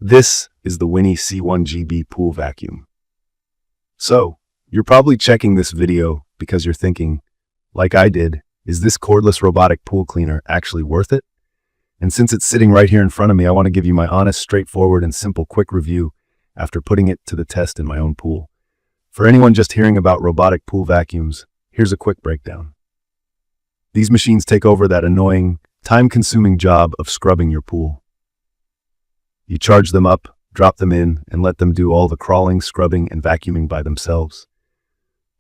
This is the WINNY C1-GB pool vacuum. So, you're probably checking this video because you're thinking, like I did, is this cordless robotic pool cleaner actually worth it? And since it's sitting right here in front of me, I want to give you my honest, straightforward, and simple quick review after putting it to the test in my own pool. For anyone just hearing about robotic pool vacuums, here's a quick breakdown. These machines take over that annoying, time-consuming job of scrubbing your pool. You charge them up, drop them in, and let them do all the crawling, scrubbing, and vacuuming by themselves.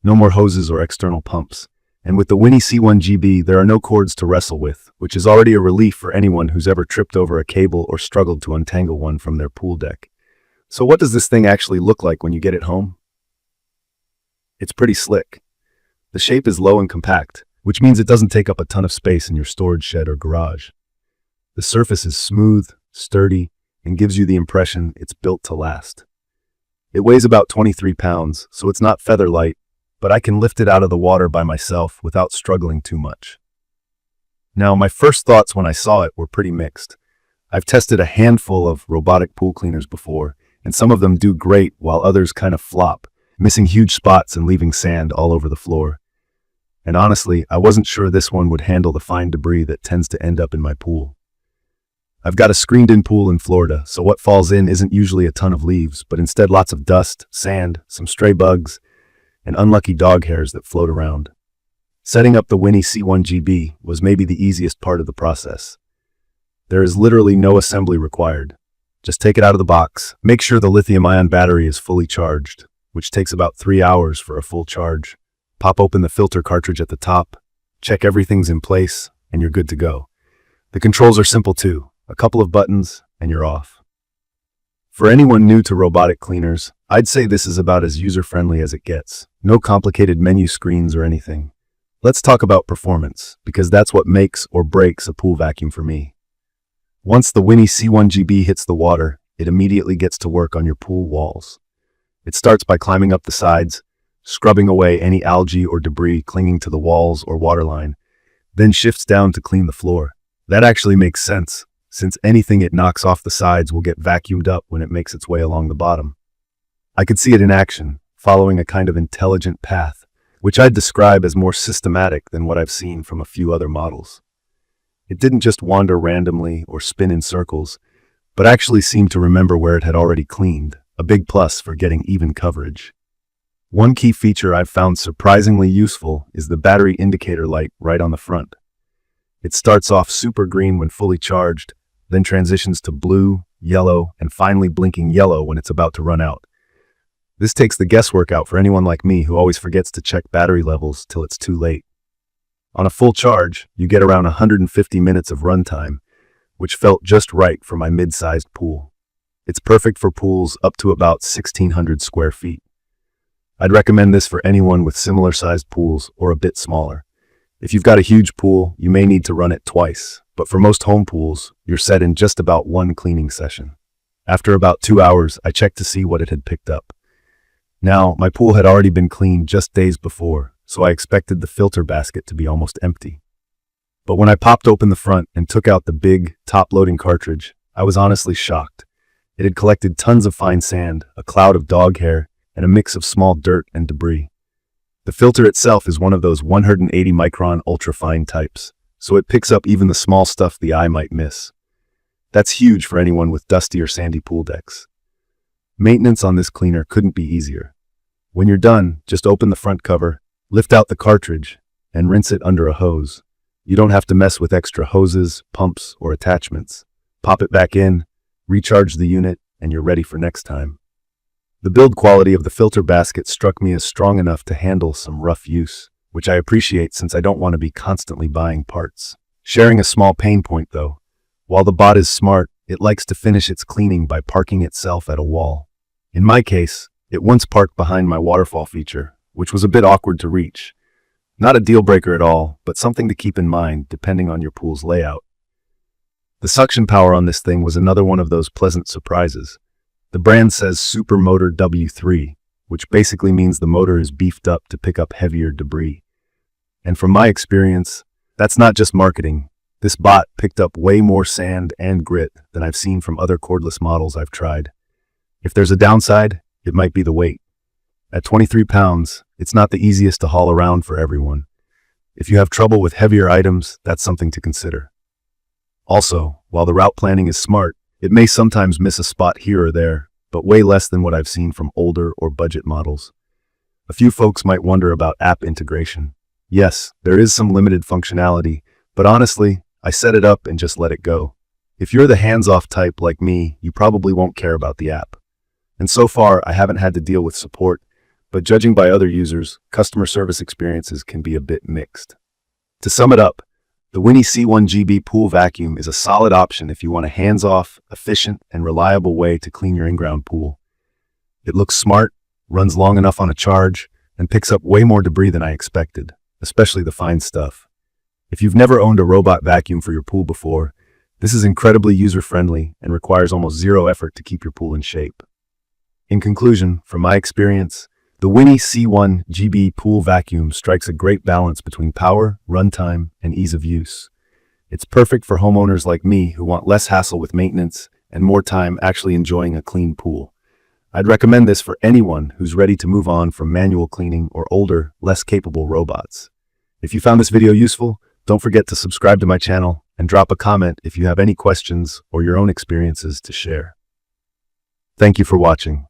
No more hoses or external pumps. And with the WINNY C1-GB, there are no cords to wrestle with, which is already a relief for anyone who's ever tripped over a cable or struggled to untangle one from their pool deck. So what does this thing actually look like when you get it home? It's pretty slick. The shape is low and compact, which means it doesn't take up a ton of space in your storage shed or garage. The surface is smooth, sturdy, and gives you the impression it's built to last. It weighs about 23 pounds, so it's not feather light, but I can lift it out of the water by myself without struggling too much. Now, my first thoughts when I saw it were pretty mixed. I've tested a handful of robotic pool cleaners before, and some of them do great while others kind of flop, missing huge spots and leaving sand all over the floor. And honestly, I wasn't sure this one would handle the fine debris that tends to end up in my pool. I've got a screened-in pool in Florida, so what falls in isn't usually a ton of leaves, but instead lots of dust, sand, some stray bugs, and unlucky dog hairs that float around. Setting up the WINNY C1-GB was maybe the easiest part of the process. There is literally no assembly required. Just take it out of the box, make sure the lithium-ion battery is fully charged, which takes about 3 hours for a full charge. Pop open the filter cartridge at the top, check everything's in place, and you're good to go. The controls are simple too. A couple of buttons, and you're off. For anyone new to robotic cleaners, I'd say this is about as user-friendly as it gets. No complicated menu screens or anything. Let's talk about performance, because that's what makes or breaks a pool vacuum for me. Once the WINNY C1-GB hits the water, it immediately gets to work on your pool walls. It starts by climbing up the sides, scrubbing away any algae or debris clinging to the walls or waterline, then shifts down to clean the floor. That actually makes sense, since anything it knocks off the sides will get vacuumed up when it makes its way along the bottom. I could see it in action, following a kind of intelligent path, which I'd describe as more systematic than what I've seen from a few other models. It didn't just wander randomly or spin in circles, but actually seemed to remember where it had already cleaned, a big plus for getting even coverage. One key feature I've found surprisingly useful is the battery indicator light right on the front. It starts off super green when fully charged, then transitions to blue, yellow, and finally blinking yellow when it's about to run out. This takes the guesswork out for anyone like me who always forgets to check battery levels till it's too late. On a full charge, you get around 150 minutes of runtime, which felt just right for my mid-sized pool. It's perfect for pools up to about 1,600 square feet. I'd recommend this for anyone with similar-sized pools or a bit smaller. If you've got a huge pool, you may need to run it twice, but for most home pools, you're set in just about one cleaning session. After about 2 hours, I checked to see what it had picked up. Now, my pool had already been cleaned just days before, so I expected the filter basket to be almost empty. But when I popped open the front and took out the big, top-loading cartridge, I was honestly shocked. It had collected tons of fine sand, a cloud of dog hair, and a mix of small dirt and debris. The filter itself is one of those 180-micron ultrafine types, so it picks up even the small stuff the eye might miss. That's huge for anyone with dusty or sandy pool decks. Maintenance on this cleaner couldn't be easier. When you're done, just open the front cover, lift out the cartridge, and rinse it under a hose. You don't have to mess with extra hoses, pumps, or attachments. Pop it back in, recharge the unit, and you're ready for next time. The build quality of the filter basket struck me as strong enough to handle some rough use, which I appreciate since I don't want to be constantly buying parts. Sharing a small pain point though. While the bot is smart, it likes to finish its cleaning by parking itself at a wall. In my case, it once parked behind my waterfall feature, which was a bit awkward to reach. Not a deal breaker at all, but something to keep in mind depending on your pool's layout. The suction power on this thing was another one of those pleasant surprises. The brand says Super Motor W3, which basically means the motor is beefed up to pick up heavier debris. And from my experience, that's not just marketing. This bot picked up way more sand and grit than I've seen from other cordless models I've tried. If there's a downside, it might be the weight. At 23 pounds, it's not the easiest to haul around for everyone. If you have trouble with heavier items, that's something to consider. Also, while the route planning is smart, it may sometimes miss a spot here or there, but way less than what I've seen from older or budget models. A few folks might wonder about app integration. Yes, there is some limited functionality, but honestly, I set it up and just let it go. If you're the hands-off type like me, you probably won't care about the app. And so far, I haven't had to deal with support, but judging by other users, customer service experiences can be a bit mixed. To sum it up, the WINNY C1-GB pool vacuum is a solid option if you want a hands-off, efficient, and reliable way to clean your Inground pool. It looks smart, runs long enough on a charge, and picks up way more debris than I expected, especially the fine stuff. If you've never owned a robot vacuum for your pool before, this is incredibly user-friendly and requires almost zero effort to keep your pool in shape. In conclusion, from my experience, the WINNY C1-GB pool vacuum strikes a great balance between power, runtime, and ease of use. It's perfect for homeowners like me who want less hassle with maintenance and more time actually enjoying a clean pool. I'd recommend this for anyone who's ready to move on from manual cleaning or older, less capable robots. If you found this video useful, don't forget to subscribe to my channel and drop a comment if you have any questions or your own experiences to share. Thank you for watching.